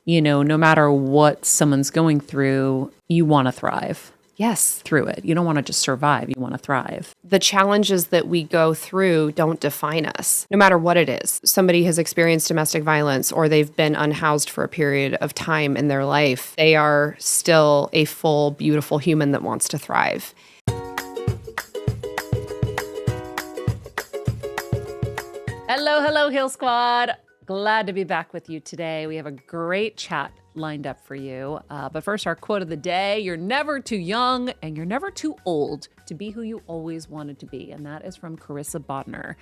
no matter what someone's going through, you want to thrive. Yes. Through it. You don't want to just survive. You want to thrive. The challenges that we go through don't define us, no matter what it is. Somebody has experienced domestic violence or they've been unhoused for a period of time in their life. They are still a full, beautiful human that wants to thrive. Hello, Heal Squad. Glad to be back with you today. We have a great chat lined up for you. But first, our quote of the day: you're never too young and you're never too old to be who you always wanted to be. And that is from Karissa Bodnar.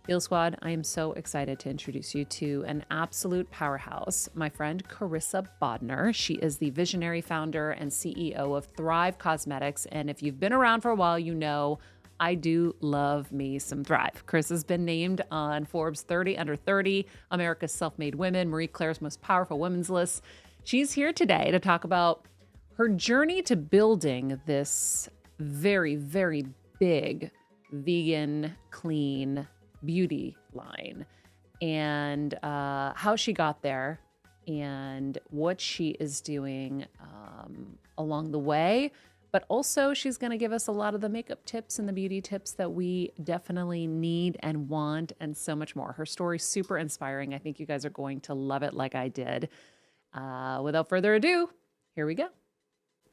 Heal Squad, I am so excited to introduce you to an absolute powerhouse, my friend Karissa Bodnar. She is the visionary founder and CEO of Thrive Causemetics. And if you've been around for a while, you know I do love me some Thrive. Carissa's been named on Forbes 30 Under 30, America's Self-Made Women, Marie Claire's Most Powerful Women's List. She's here today to talk about her journey to building this very, very big vegan, clean beauty line, and how she got there and what she is doing along the way. But also, she's going to give us a lot of the makeup tips and the beauty tips that we definitely need and want, and so much more. Her story's super inspiring. I think you guys are going to love it like I did. Without further ado, here we go.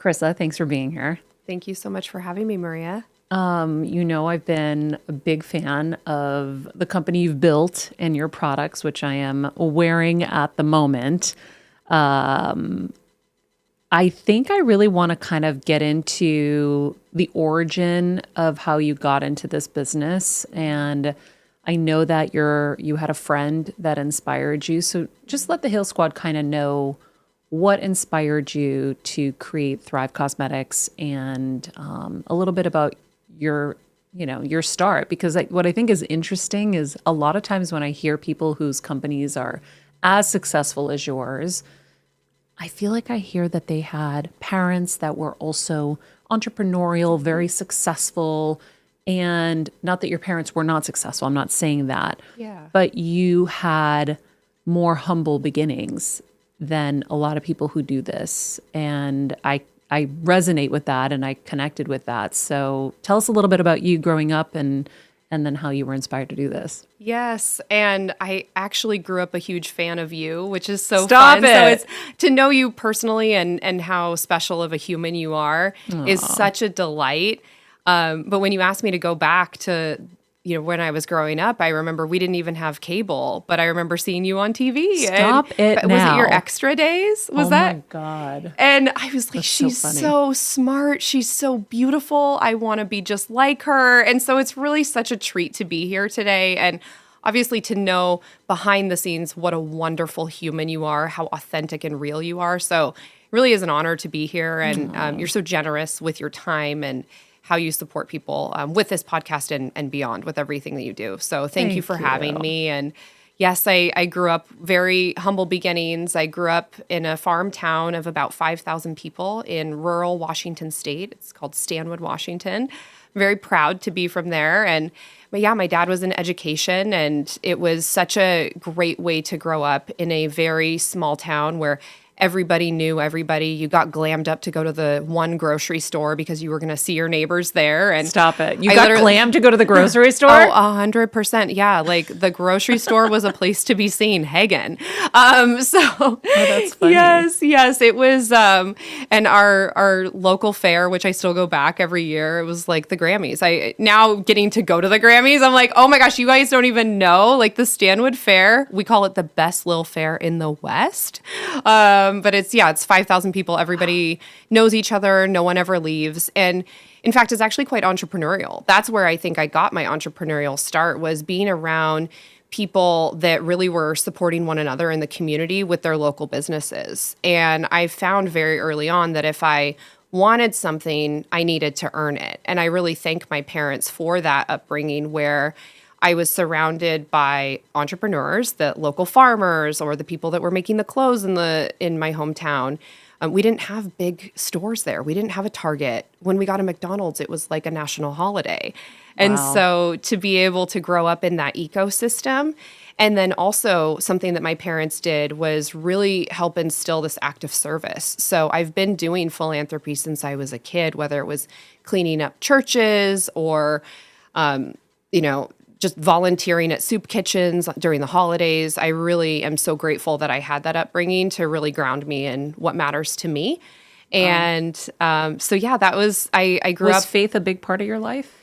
Karissa, thanks for being here. Thank you so much for having me, Maria. I've been a big fan of the company you've built and your products, which I am wearing at the moment. I think I really want to kind of get into the origin of how you got into this business. And I know that you had a friend that inspired you. So just let the Heal Squad kind of know what inspired you to create Thrive Causemetics and a little bit about your start. Because what I think is interesting is a lot of times when I hear people whose companies are as successful as yours, I feel like I hear that they had parents that were also entrepreneurial, very successful, and not that your parents were not successful. I'm not saying that. Yeah. But you had more humble beginnings than a lot of people who do this. And I resonate with that and I connected with that. So tell us a little bit about you growing up and then how you were inspired to do this. Yes, and I actually grew up a huge fan of you, which is so Stop fun. it. So it's to know you personally and how special of a human you are is such a delight. But when you asked me to go back to when I was growing up, I remember we didn't even have cable, but I remember seeing you on TV. Stop it now. Was it your Extra days? Was that? Oh my God. And I was like, That's she's so funny. so smart. She's so beautiful. I want to be just like her. And so it's really such a treat to be here today. And obviously to know behind the scenes what a wonderful human you are, how authentic and real you are. So it really is an honor to be here. And you're so generous with your time and how you support people with this podcast and beyond with everything that you do. So thank you for having me. And yes, I grew up very humble beginnings. I grew up in a farm town of about 5,000 people in rural Washington state. It's called Stanwood, Washington. Very proud to be from there. But yeah, my dad was in education, and it was such a great way to grow up in a very small town where everybody knew everybody. You got glammed up to go to the one grocery store because you were going to see your neighbors there. And stop it. You got glammed to go to the grocery store? Oh, 100%. Yeah. Like the grocery store was a place to be seen. Hagen. Oh, that's funny. Yes. It was, and our local fair, which I still go back every year, it was like the Grammys. Now getting to go to the Grammys, I'm like, oh my gosh, you guys don't even know. Like the Stanwood Fair, we call it the best little fair in the West. But it's 5,000 people. Everybody knows each other. No one ever leaves. And in fact, it's actually quite entrepreneurial. That's where I think I got my entrepreneurial start, was being around people that really were supporting one another in the community with their local businesses. And I found very early on that if I wanted something, I needed to earn it. And I really thank my parents for that upbringing, where I was surrounded by entrepreneurs, the local farmers or the people that were making the clothes in my hometown. We didn't have big stores there. We didn't have a Target. When we got a McDonald's, it was like a national holiday. And Wow. so to be able to grow up in that ecosystem, and then also something that my parents did was really help instill this act of service. So I've been doing philanthropy since I was a kid, whether it was cleaning up churches or, just volunteering at soup kitchens during the holidays. I really am so grateful that I had that upbringing to really ground me in what matters to me. And that was, I grew Was up. faith a big part of your life?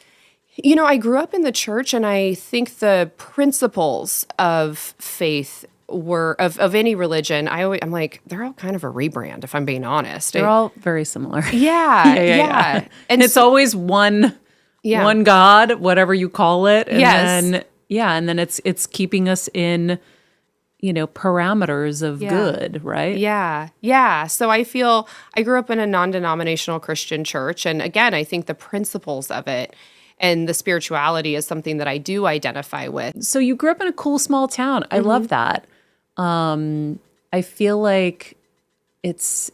I grew up in the church, and I think the principles of faith were of any religion. I'm like, they're all kind of a rebrand, if I'm being honest. They're all very similar. Yeah. And it's always one God, whatever you call it. And then it's keeping us in, parameters of good, right? Yeah. So I feel I grew up in a non-denominational Christian church. And again, I think the principles of it and the spirituality is something that I do identify with. So you grew up in a cool small town. I love that. I feel like it's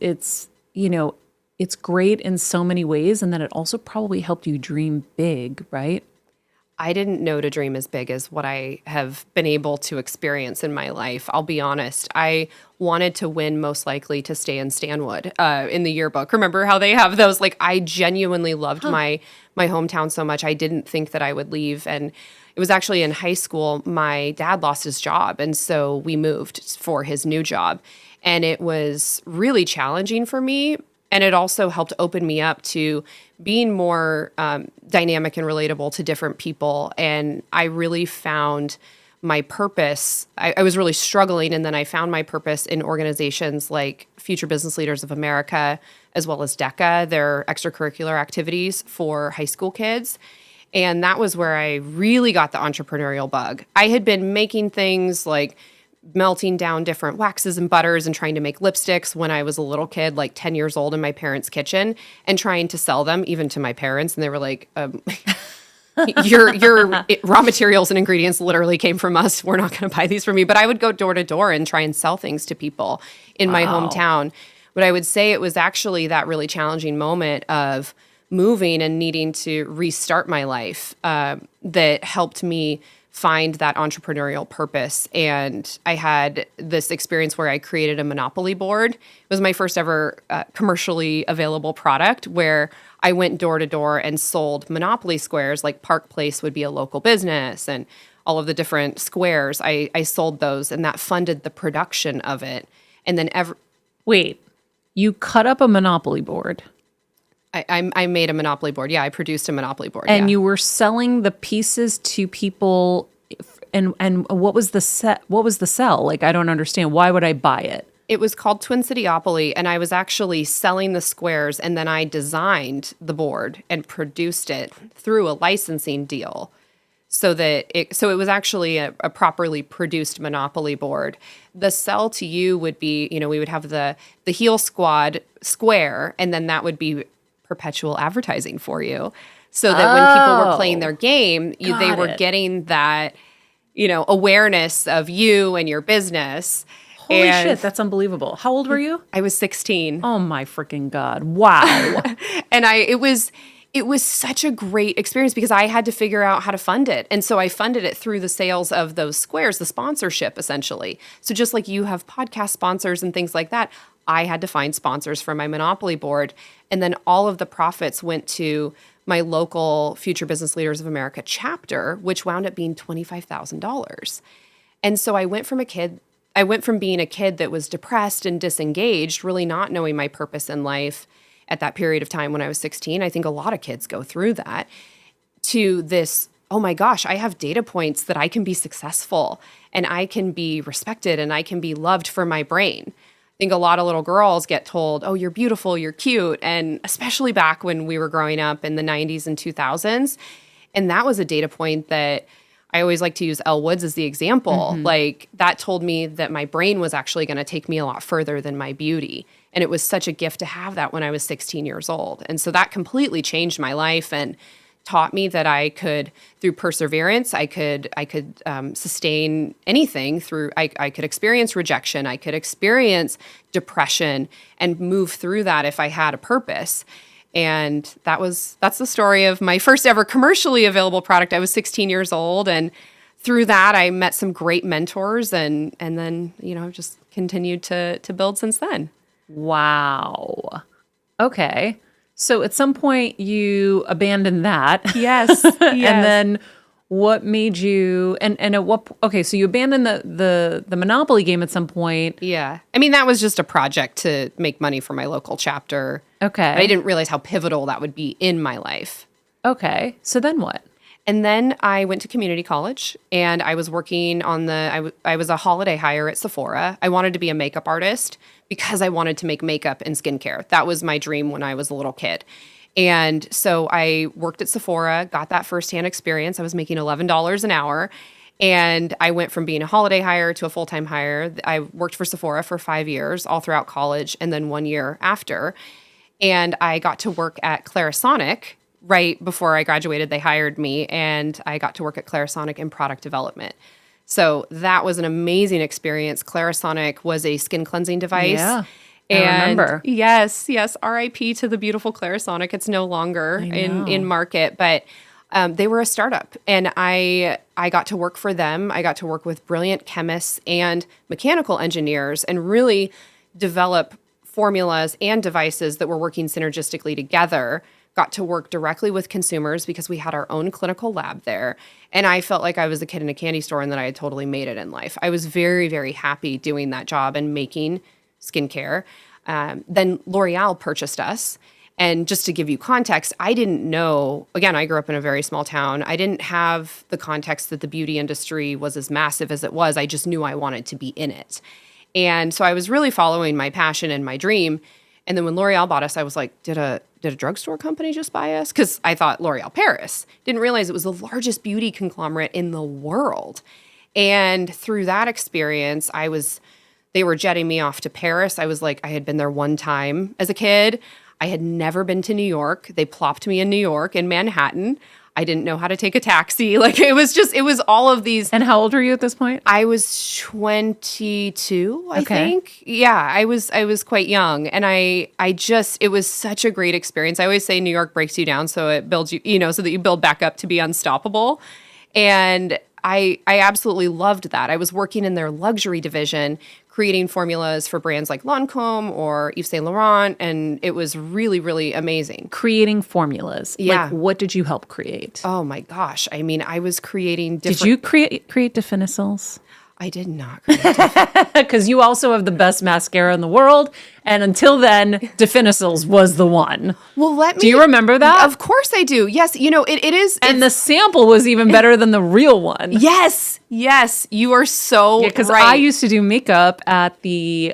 great in so many ways, and then it also probably helped you dream big, right? I didn't know to dream as big as what I have been able to experience in my life. I'll be honest. I wanted to win Most Likely to Stay in Stanwood in the yearbook. Remember how they have those? Like, I genuinely loved my hometown so much. I didn't think that I would leave. And it was actually in high school, my dad lost his job. And so we moved for his new job. And it was really challenging for me. And it also helped open me up to being more dynamic and relatable to different people. And I really found my purpose. I was really struggling, and then I found my purpose in organizations like Future Business Leaders of America, as well as DECA, their extracurricular activities for high school kids. And that was where I really got the entrepreneurial bug. I had been making things like melting down different waxes and butters and trying to make lipsticks when I was a little kid, like 10 years old, in my parents' kitchen, and trying to sell them even to my parents. And they were like, your raw materials and ingredients literally came from us. We're not going to buy these from you. But I would go door to door and try and sell things to people in my hometown. But I would say it was actually that really challenging moment of moving and needing to restart my life that helped me find that entrepreneurial purpose. And I had this experience where I created a Monopoly board. It was my first ever commercially available product, where I went door to door and sold Monopoly squares. Like Park Place would be a local business, and all of the different squares. I sold those, and that funded the production of it. And then Wait, you cut up a Monopoly board? I made a Monopoly board. Yeah, I produced a Monopoly board. And you were selling the pieces to people, and what was the sell? Like, I don't understand. Why would I buy it? It was called Twin Cityopoly, and I was actually selling the squares, and then I designed the board and produced it through a licensing deal. So it was actually a properly produced Monopoly board. The sell to you would be, we would have the Heel Squad square, and then that would be perpetual advertising for you, so that when people were playing their game, they were getting that, awareness of you and your business. Holy shit, that's unbelievable. How old were you? I was 16. Oh my freaking God. Wow. And it was such a great experience because I had to figure out how to fund it. And so I funded it through the sales of those squares, the sponsorship, essentially. So just like you have podcast sponsors and things like that, I had to find sponsors for my Monopoly board. And then all of the profits went to my local Future Business Leaders of America chapter, which wound up being $25,000. And so I went from being a kid that was depressed and disengaged, really not knowing my purpose in life at that period of time when I was 16. I think a lot of kids go through that, to this, oh my gosh, I have data points that I can be successful and I can be respected and I can be loved for my brain. I think a lot of little girls get told, oh, you're beautiful, you're cute. And especially back when we were growing up in the 90s and 2000s. And that was a data point that I always like to use Elle Woods as the example. Mm-hmm. Like, that told me that my brain was actually going to take me a lot further than my beauty. And it was such a gift to have that when I was 16 years old. And so that completely changed my life. And taught me that I could, through perseverance, I could sustain anything through, I could experience rejection, I could experience depression and move through that if I had a purpose. And that's the story of my first ever commercially available product. I was 16 years old, and through that I met some great mentors, and then, I've just continued to build since then. Wow. Okay. So at some point you abandoned that. Yes. And then what made you, and at what, okay, so you abandoned the Monopoly game at some point. Yeah. I mean, that was just a project to make money for my local chapter. Okay. But I didn't realize how pivotal that would be in my life. Okay. So then what? And then I went to community college, and I was working on I was a holiday hire at Sephora. I wanted to be a makeup artist because I wanted to make makeup and skincare. That was my dream when I was a little kid. And so I worked at Sephora, got that firsthand experience. I was making $11 an hour. And I went from being a holiday hire to a full-time hire. I worked for Sephora for 5 years, all throughout college, and then 1 year after. And I got to work at Clarisonic. Right before I graduated, they hired me, and I got to work at Clarisonic in product development. So that was an amazing experience. Clarisonic was a skin cleansing device. Yeah, I remember. Yes. RIP to the beautiful Clarisonic. It's no longer in market, but they were a startup, and I got to work for them. I got to work with brilliant chemists and mechanical engineers and really develop formulas and devices that were working synergistically together. Got to work directly with consumers because we had our own clinical lab there. And I felt like I was a kid in a candy store and that I had totally made it in life. I was very, very happy doing that job and making skincare. Then L'Oreal purchased us. And just to give you context, I didn't know, again, I grew up in a very small town. I didn't have the context that the beauty industry was as massive as it was. I just knew I wanted to be in it. And so I was really following my passion and my dream. And then when L'Oreal bought us, I was like, did a drugstore company just buy us? Because I thought L'Oreal Paris. Didn't realize it was the largest beauty conglomerate in the world. And through that experience, they were jetting me off to Paris. I was like, I had been there one time as a kid. I had never been to New York. They plopped me in New York, in Manhattan. I didn't know how to take a taxi. Like, it was all of these. And how old were you at this point? I was 22, I think. Yeah, I was quite young. And it was such a great experience. I always say New York breaks you down so it builds you, so that you build back up to be unstoppable. And I absolutely loved that. I was working in their luxury division, creating formulas for brands like Lancôme or Yves Saint Laurent, and it was really, really amazing. Creating formulas. Yeah. Like, what did you help create? Oh my gosh. I mean, I was creating different... Did you create Definicils? I did not create Definicils. Because you also have the best mascara in the world, and until then, Definicils was the one. Well, Do you remember that? Of course I do. Yes, it is. And the sample was even better than the real one. Yes, you are so because right. I used to do makeup at the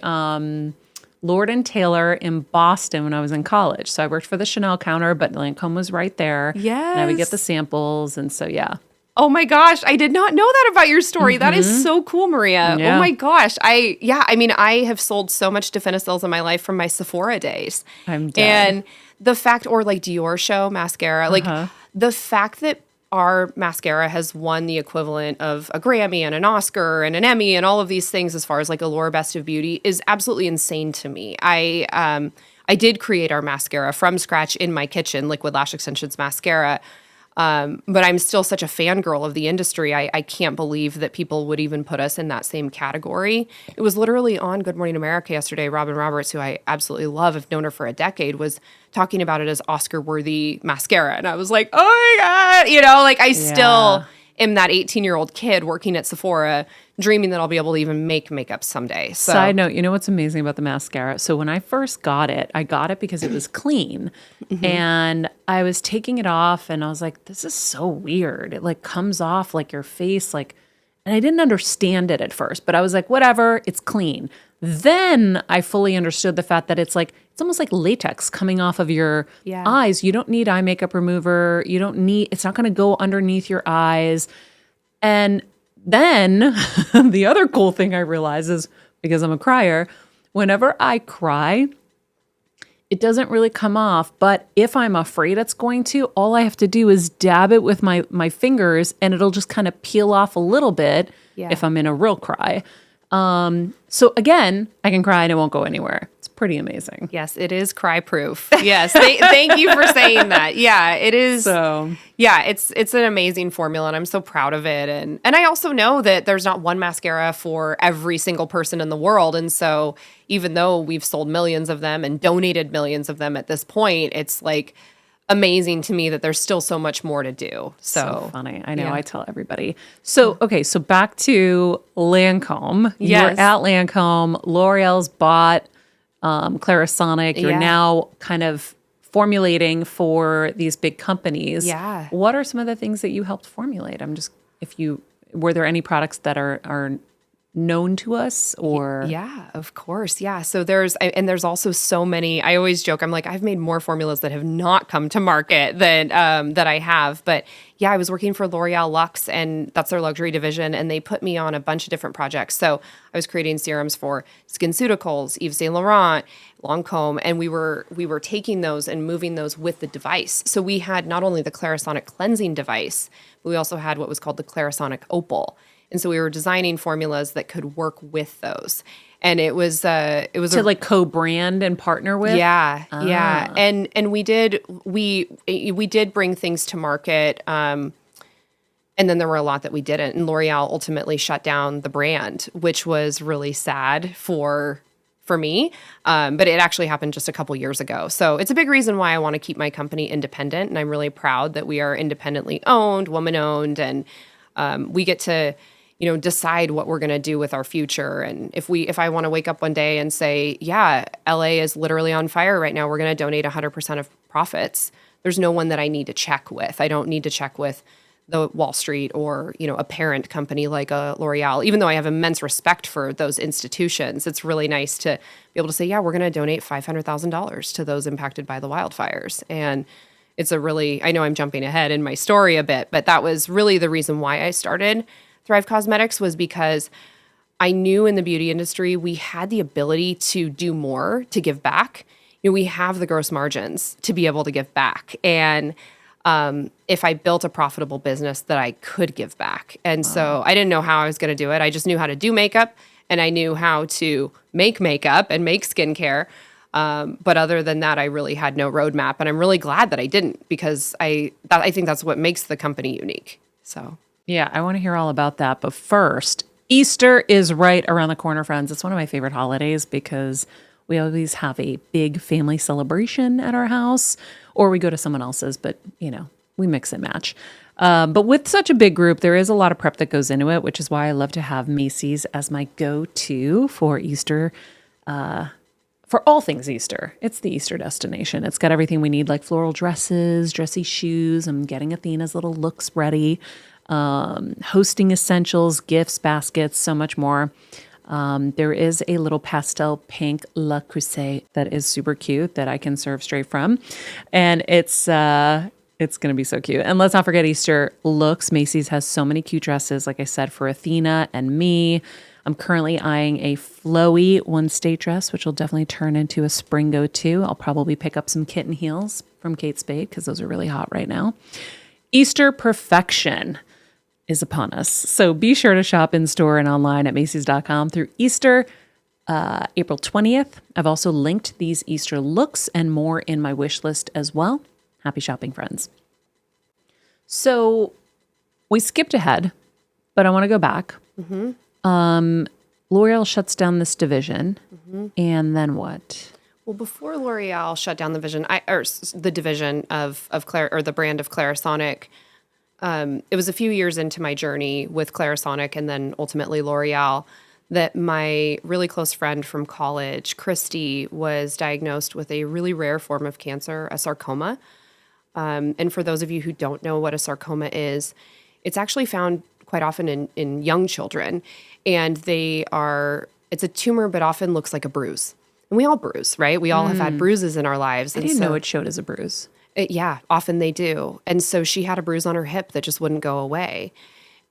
Lord & Taylor in Boston when I was in college. So I worked for the Chanel counter, but Lancôme was right there. Yes. And I would get the samples, and so yeah. Oh my gosh, I did not know that about your story. Mm-hmm. That is so cool, Maria. Yeah. Oh my gosh. I have sold so much Definicils in my life from my Sephora days. I'm dead. And the fact, or like Dior Show mascara, like the fact that our mascara has won the equivalent of a Grammy and an Oscar and an Emmy and all of these things as far as like Allure Best of Beauty is absolutely insane to me. I did create our mascara from scratch in my kitchen, Liquid Lash Extensions mascara. But I'm still such a fangirl of the industry. I can't believe that people would even put us in that same category. It was literally on Good Morning America yesterday. Robin Roberts, who I absolutely love, I've known her for a decade, was talking about it as Oscar-worthy mascara. And I was like, oh my God, I still am that 18-year-old kid working at Sephora, dreaming that I'll be able to even make makeup someday. So. Side note, you know what's amazing about the mascara? So when I first got it, I got it because it was clean. Mm-hmm. And I was taking it off and I was like, this is so weird. It like comes off like your face, and I didn't understand it at first, but I was like, whatever, it's clean. Then I fully understood the fact that it's almost like latex coming off of your eyes. You don't need eye makeup remover. It's not going to go underneath your eyes. And then the other cool thing I realized is, because I'm a crier, whenever I cry, it doesn't really come off. But if I'm afraid it's going to, all I have to do is dab it with my fingers and it'll just kind of peel off a little bit if I'm in a real cry. So again, I can cry and it won't go anywhere. It's pretty amazing. Yes, it is cry proof. Yes. Thank you for saying that. Yeah, it is. So yeah, it's an amazing formula and I'm so proud of it. And I also know that there's not one mascara for every single person in the world. And so even though we've sold millions of them and donated millions of them at this point, it's like amazing to me that there's still so much more to do. So funny. I know. I tell everybody. So, okay. So back to Lancome. You're at Lancome. L'Oreal's bought Clarisonic. You're now kind of formulating for these big companies. Yeah. What are some of the things that you helped formulate? Were there any products that are known to us or? Yeah, of course. Yeah. So there's also so many, I always joke, I'm like, I've made more formulas that have not come to market than that I have. But yeah, I was working for L'Oreal Luxe and that's their luxury division. And they put me on a bunch of different projects. So I was creating serums for SkinCeuticals, Yves Saint Laurent, Lancome, and we were taking those and moving those with the device. So we had not only the Clarisonic cleansing device, but we also had what was called the Clarisonic Opal. And so we were designing formulas that could work with those. And it was to like co-brand and partner with. Yeah. And we did bring things to market. And then there were a lot that we didn't. And L'Oreal ultimately shut down the brand, which was really sad for me. But it actually happened just a couple years ago. So it's a big reason why I want to keep my company independent. And I'm really proud that we are independently owned, woman-owned, and we get to decide what we're going to do with our future. And if I want to wake up one day and say, yeah, LA is literally on fire right now, we're going to donate 100% of profits. There's no one that I need to check with. I don't need to check with the Wall Street or, a parent company like a L'Oreal. Even though I have immense respect for those institutions, it's really nice to be able to say, yeah, we're going to donate $500,000 to those impacted by the wildfires. And it's I know I'm jumping ahead in my story a bit, but that was really the reason why I started Thrive Causemetics, was because I knew in the beauty industry we had the ability to do more, to give back. We have the gross margins to be able to give back. And if I built a profitable business, that I could give back. And so I didn't know how I was going to do it. I just knew how to do makeup and I knew how to make makeup and make skincare. But other than that, I really had no roadmap. And I'm really glad that I didn't, because I think that's what makes the company unique. So. Yeah, I want to hear all about that. But first, Easter is right around the corner, friends. It's one of my favorite holidays because we always have a big family celebration at our house, or we go to someone else's, but, we mix and match. But with such a big group, there is a lot of prep that goes into it, which is why I love to have Macy's as my go-to for Easter, for all things Easter. It's the Easter destination. It's got everything we need, like floral dresses, dressy shoes. I'm getting Athena's little looks ready. Hosting essentials, gifts, baskets, so much more. There is a little pastel pink Le Creuset that is super cute that I can serve straight from. And it's going to be so cute. And let's not forget Easter looks. Macy's has so many cute dresses, like I said, for Athena and me. I'm currently eyeing a flowy one-state dress, which will definitely turn into a spring go-to. I'll probably pick up some kitten heels from Kate Spade because those are really hot right now. Easter perfection is upon us. So be sure to shop in store and online at Macys.com through Easter, April 20th. I've also linked these Easter looks and more in my wish list as well. Happy shopping, friends. So we skipped ahead, but I want to go back. L'Oreal shuts down this division, and then what? Well, before L'Oreal shut down the division of the brand of Clarisonic, it was a few years into my journey with Clarisonic and then ultimately L'Oreal that my really close friend from college, Christy, was diagnosed with a really rare form of cancer, a sarcoma. And for those of you who don't know what a sarcoma is, it's actually found quite often in young children. And it's a tumor, but often looks like a bruise. And we all bruise, right? We all have had bruises in our lives. I didn't know it showed as a bruise. Yeah, often they do. And so she had a bruise on her hip that just wouldn't go away.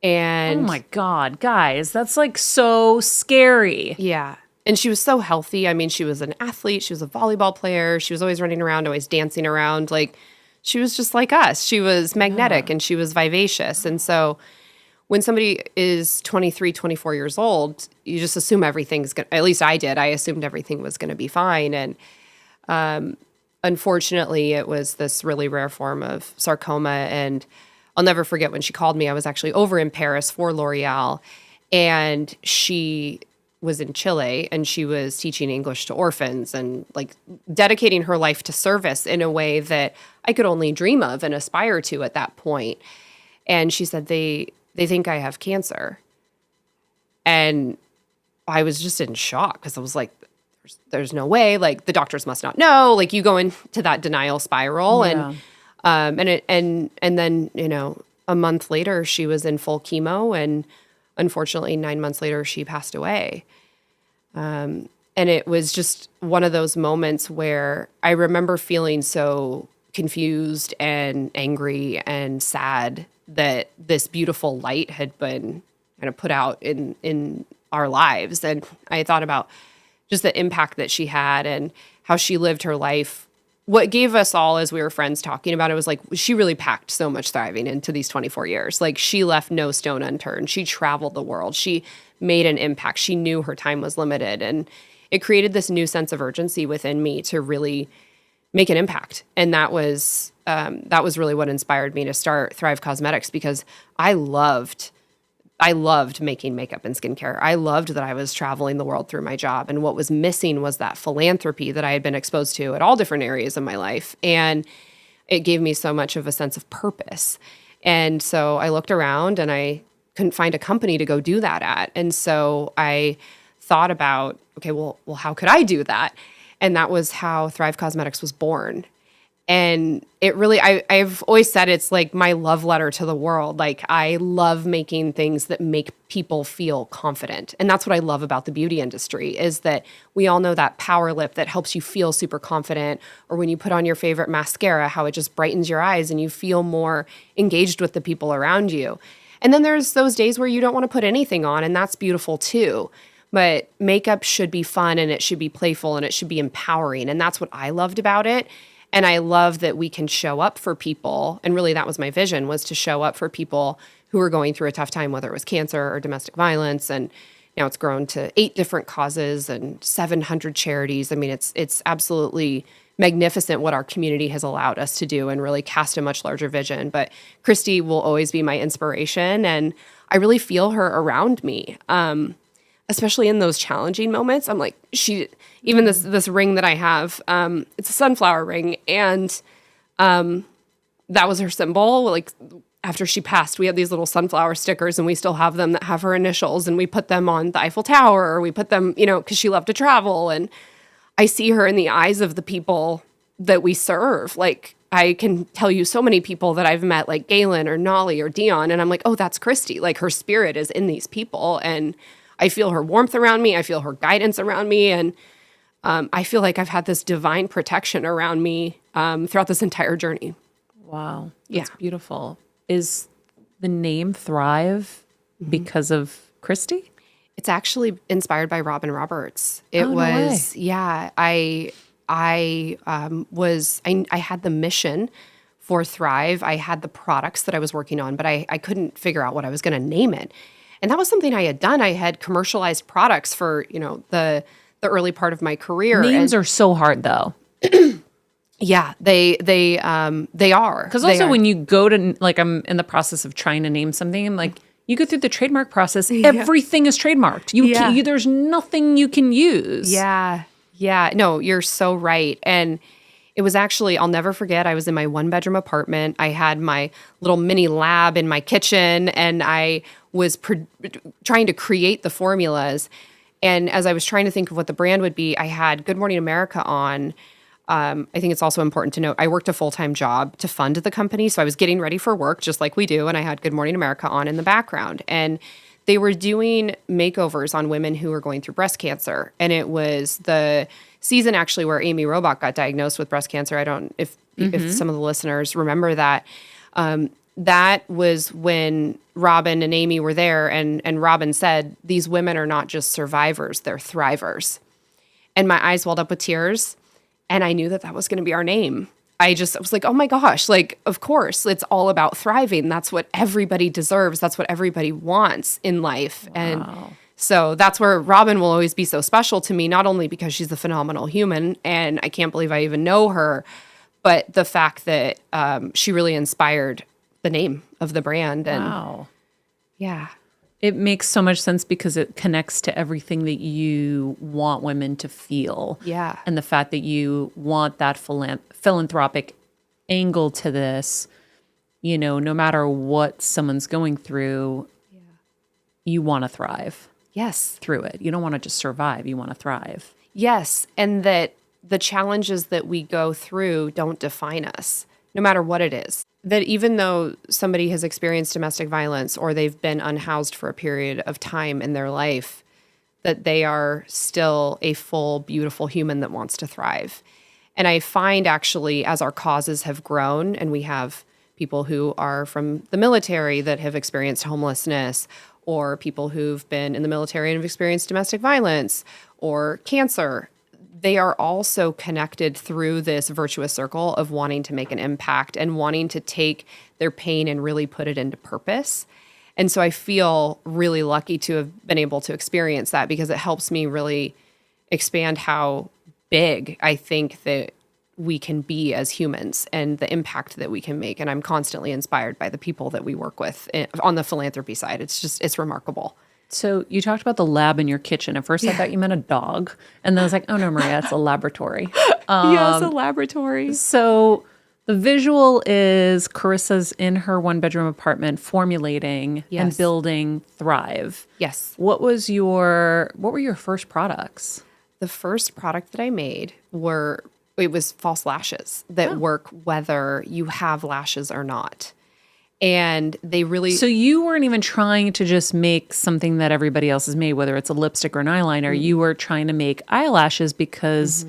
And oh my God, guys, that's like so scary. Yeah. And she was so healthy. I mean, she was an athlete. She was a volleyball player. She was always running around, always dancing around. Like, she was just like us. She was magnetic and she was vivacious. And so when somebody is 23, 24 years old, you just assume everything's going to, at least I did. I assumed everything was going to be fine. And unfortunately, it was this really rare form of sarcoma. And I'll never forget when she called me. I was actually over in Paris for L'Oreal, and she was in Chile, and she was teaching English to orphans and like dedicating her life to service in a way that I could only dream of and aspire to at that point. And she said, they think I have cancer. And I was just in shock because I was like, there's no way, like the doctors must not know. Like, you go into that denial spiral. And then, you know, a month later she was in full chemo, and unfortunately 9 months later she passed away. And it was just one of those moments where I remember feeling so confused and angry and sad that this beautiful light had been kind of put out in our lives. And I thought about just the impact that she had and how she lived her life. What gave us all, as we were friends talking about it, was like, she really packed so much thriving into these 24 years. Like, she left no stone unturned. She traveled the world. She made an impact. She knew her time was limited. And it created this new sense of urgency within me to really make an impact. And that was really what inspired me to start Thrive Causemetics, because I loved making makeup and skincare. I loved that I was traveling the world through my job. And what was missing was that philanthropy that I had been exposed to at all different areas of my life. And it gave me so much of a sense of purpose. And so I looked around and I couldn't find a company to go do that at. And so I thought about, okay, well, how could I do that? And that was how Thrive Causemetics was born. And it really, I've always said it's like my love letter to the world. Like, I love making things that make people feel confident. And that's what I love about the beauty industry, is that we all know that power lip that helps you feel super confident, or when you put on your favorite mascara, how it just brightens your eyes and you feel more engaged with the people around you. And then there's those days where you don't want to put anything on, and that's beautiful too. But makeup should be fun, and it should be playful, and it should be empowering. And that's what I loved about it. And I love that we can show up for people. And really, that was my vision, was to show up for people who were going through a tough time, whether it was cancer or domestic violence. And now it's grown to 8 different causes and 700 charities. I mean, it's absolutely magnificent what our community has allowed us to do, and really cast a much larger vision. But Christy will always be my inspiration. And I really feel her around me, especially in those challenging moments. I'm like, even this ring that I have, it's a sunflower ring, and that was her symbol. Like, after she passed, we had these little sunflower stickers, and we still have them that have her initials, and we put them on the Eiffel Tower, or we put them, you know, because she loved to travel. And I see her in the eyes of the people that we serve. Like, I can tell you so many people that I've met, like Galen or Nolly or Dion, and I'm like, oh, that's Christy. Like, her spirit is in these people, and I feel her warmth around me. I feel her guidance around me. And I feel like I've had this divine protection around me throughout this entire journey. Wow. That's beautiful. Is the name Thrive because of Christy? It's actually inspired by Robin Roberts. It no was, way. yeah, I had the mission for Thrive. I had the products that I was working on, but I couldn't figure out what I was going to name it. And that was something I had done. I had commercialized products for, you know, the early part of my career. Names are so hard, though. Yeah, they are. Because also when you go to, like, I'm in the process of trying to name something, I'm like, you go through the trademark process, everything is trademarked. There's nothing you can use. Yeah. No, you're so right. And it was actually, I'll never forget, I was in my 1-bedroom apartment. I had my little mini lab in my kitchen, and I was trying to create the formulas. And as I was trying to think of what the brand would be, I had Good Morning America on. I think it's also important to note, I worked a full-time job to fund the company. So I was getting ready for work, just like we do. And I had Good Morning America on in the background. And they were doing makeovers on women who were going through breast cancer. And it was the season actually where Amy Robach got diagnosed with breast cancer. I don't, if some of the listeners remember that. that was when Robin and Amy were there, and Robin said, these women are not just survivors, they're thrivers. And my eyes welled up with tears, and I knew that that was going to be our name. I was like, oh my gosh, like, of course, it's all about thriving. That's what everybody deserves. That's what everybody wants in life. Wow. And so that's where Robin will always be so special to me, not only because she's a phenomenal human, and I can't believe I even know her, but the fact that she really inspired the name of the brand. And wow. Yeah. It makes so much sense because it connects to everything that you want women to feel. Yeah. And the fact that you want that philanthropic angle to this, you know, no matter what someone's going through, you want to thrive. Yes. Through it. You don't want to just survive. You want to thrive. Yes. And that the challenges that we go through don't define us, no matter what it is. That even though somebody has experienced domestic violence or they've been unhoused for a period of time in their life, that they are still a full, beautiful human that wants to thrive. And I find actually as our causes have grown, and we have people who are from the military that have experienced homelessness, or people who've been in the military and have experienced domestic violence or cancer, they are also connected through this virtuous circle of wanting to make an impact and wanting to take their pain and really put it into purpose. And so I feel really lucky to have been able to experience that, because it helps me really expand how big I think that we can be as humans and the impact that we can make. And I'm constantly inspired by the people that we work with on the philanthropy side. It's remarkable. So you talked about the lab in your kitchen. At first, I thought you meant a dog. And then I was like, oh, no, Maria, it's a laboratory. Yes, a laboratory. So the visual is Carissa's in her one-bedroom apartment formulating and building Thrive. Yes. What were your first products? The first product that I made was false lashes that work whether you have lashes or not. And they really... So you weren't even trying to just make something that everybody else has made, whether it's a lipstick or an eyeliner. Mm-hmm. You were trying to make eyelashes because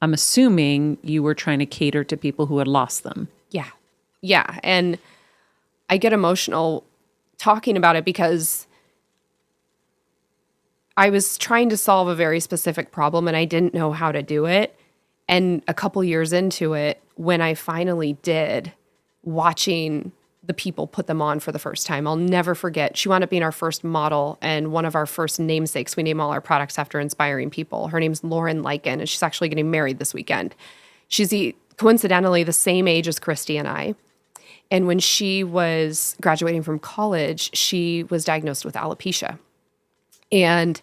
I'm assuming you were trying to cater to people who had lost them. Yeah. Yeah. And I get emotional talking about it because I was trying to solve a very specific problem and I didn't know how to do it. And a couple years into it, when I finally did, watching the people put them on for the first time, I'll never forget. She wound up being our first model and one of our first namesakes. We name all our products after inspiring people. Her name's Lauren Lycan, and she's actually getting married this weekend. She's coincidentally the same age as Christy and I. And when she was graduating from college, she was diagnosed with alopecia. And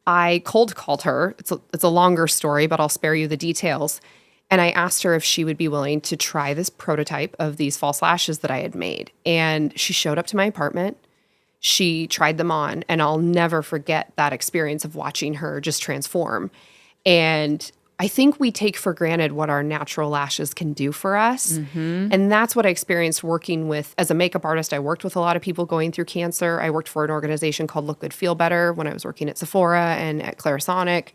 I cold called her. It's a longer story, but I'll spare you the details. And I asked her if she would be willing to try this prototype of these false lashes that I had made. And she showed up to my apartment. She tried them on. And I'll never forget that experience of watching her just transform. And I think we take for granted what our natural lashes can do for us. Mm-hmm. And that's what I experienced working with. As a makeup artist, I worked with a lot of people going through cancer. I worked for an organization called Look Good, Feel Better when I was working at Sephora and at Clarisonic,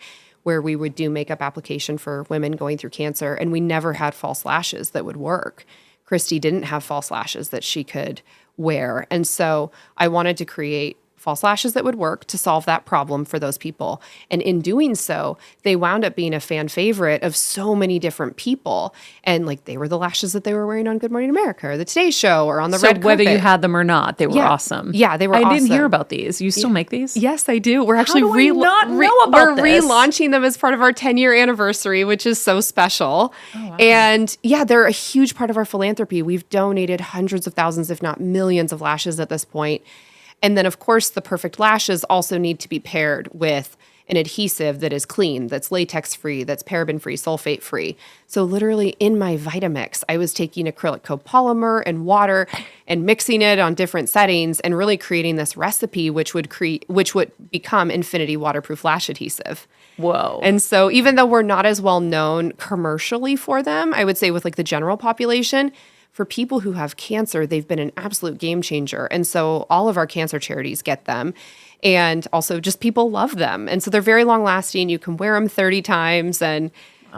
where we would do makeup application for women going through cancer. And we never had false lashes that would work. Christy didn't have false lashes that she could wear. And so I wanted to create false lashes that would work to solve that problem for those people. And in doing so, they wound up being a fan favorite of so many different people. And like they were the lashes that they were wearing on Good Morning America or the Today Show or on the red carpet. Whether you had them or not, they were awesome. Yeah, they were awesome. I didn't hear about these. You still make these? Yes, I do. We're actually we're relaunching them as part of our 10-year anniversary, which is so special. Oh, wow. And yeah, they're a huge part of our philanthropy. We've donated hundreds of thousands, if not millions of lashes at this point. And then, of course, the perfect lashes also need to be paired with an adhesive that is clean, that's latex-free, that's paraben-free, sulfate-free. So literally in my Vitamix, I was taking acrylic copolymer and water and mixing it on different settings and really creating this recipe which would become Infinity Waterproof Lash Adhesive. Whoa. And so even though we're not as well known commercially for them, I would say with like the general population, for people who have cancer, they've been an absolute game changer. And so all of our cancer charities get them. And also just people love them. And so they're very long lasting. You can wear them 30 times. And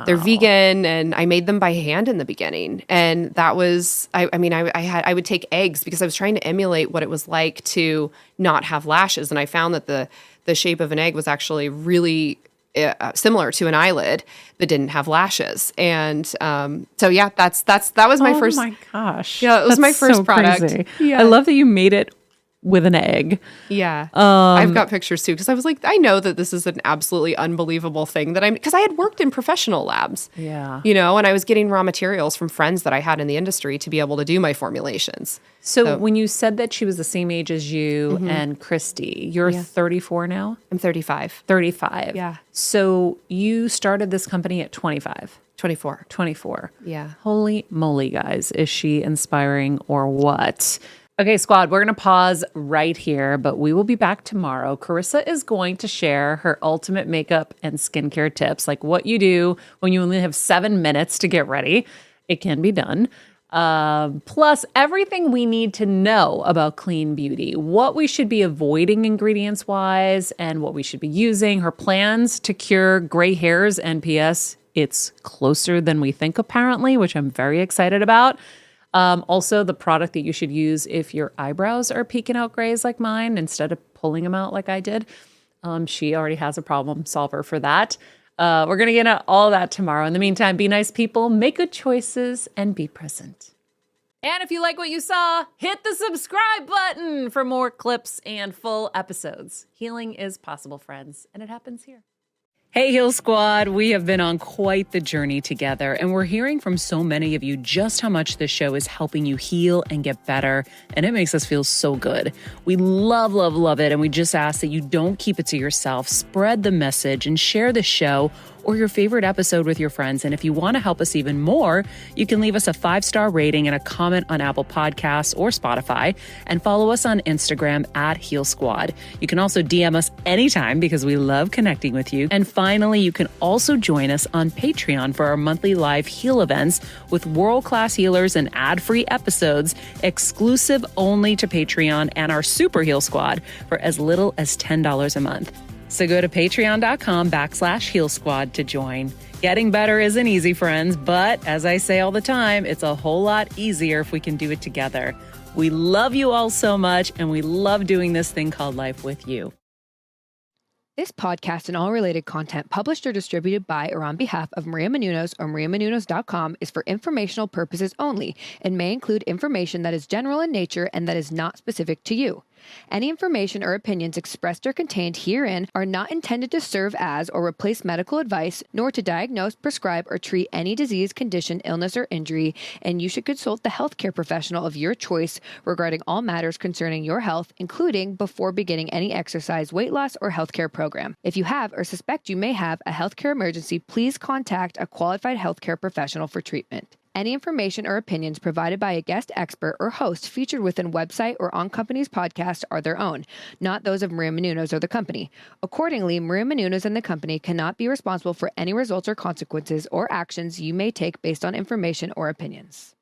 They're vegan, and I made them by hand in the beginning. And that was, I would take eggs because I was trying to emulate what it was like to not have lashes. And I found that the shape of an egg was actually really similar to an eyelid that didn't have lashes. And so yeah, that was my first. Oh my gosh. Yeah, it was my first product. Crazy. Yeah. I love that you made it with an egg. Yeah. I've got pictures too, because I was like, I know that this is an absolutely unbelievable thing because I had worked in professional labs. Yeah. And I was getting raw materials from friends that I had in the industry to be able to do my formulations. So when you said that she was the same age as you and Christy, you're 34 now? I'm 35. 35. Yeah. So you started this company at 25. 24. 24. Yeah. Holy moly, guys. Is she inspiring or what? Okay, squad, we're going to pause right here, but we will be back tomorrow. Carissa is going to share her ultimate makeup and skincare tips, like what you do when you only have 7 minutes to get ready. It can be done. Plus everything we need to know about clean beauty, what we should be avoiding ingredients-wise and what we should be using, her plans to cure gray hairs, and P.S., it's closer than we think apparently, which I'm very excited about. Also, the product that you should use if your eyebrows are peeking out grays like mine instead of pulling them out like I did. She already has a problem solver for that. We're going to get into all that tomorrow. In the meantime, be nice people, make good choices, and be present. And if you like what you saw, hit the subscribe button for more clips and full episodes. Healing is possible, friends, and it happens here. Hey, Heal Squad. We have been on quite the journey together, and we're hearing from so many of you just how much this show is helping you heal and get better, and it makes us feel so good. We love, love, love it, and we just ask that you don't keep it to yourself. Spread the message and share the show or your favorite episode with your friends. And if you want to help us even more, you can leave us a 5-star rating and a comment on Apple Podcasts or Spotify, and follow us on Instagram at Heal Squad. You can also DM us anytime because we love connecting with you. And finally, you can also join us on Patreon for our monthly live heal events with world-class healers and ad-free episodes exclusive only to Patreon and our Super Heal Squad for as little as $10 a month. So go to patreon.com/Heal Squad to join. Getting better isn't easy, friends, but as I say all the time, it's a whole lot easier if we can do it together. We love you all so much, and we love doing this thing called life with you. This podcast and all related content published or distributed by or on behalf of Maria Menounos or MariaMenounos.com is for informational purposes only and may include information that is general in nature and that is not specific to you. Any information or opinions expressed or contained herein are not intended to serve as or replace medical advice, nor to diagnose, prescribe, or treat any disease, condition, illness, or injury, and you should consult the healthcare professional of your choice regarding all matters concerning your health, including before beginning any exercise, weight loss, or healthcare program. If you have or suspect you may have a healthcare emergency, please contact a qualified healthcare professional for treatment. Any information or opinions provided by a guest expert or host featured within website or on company's podcast are their own, not those of Maria Menounos or the company. Accordingly, Maria Menounos and the company cannot be responsible for any results or consequences or actions you may take based on information or opinions.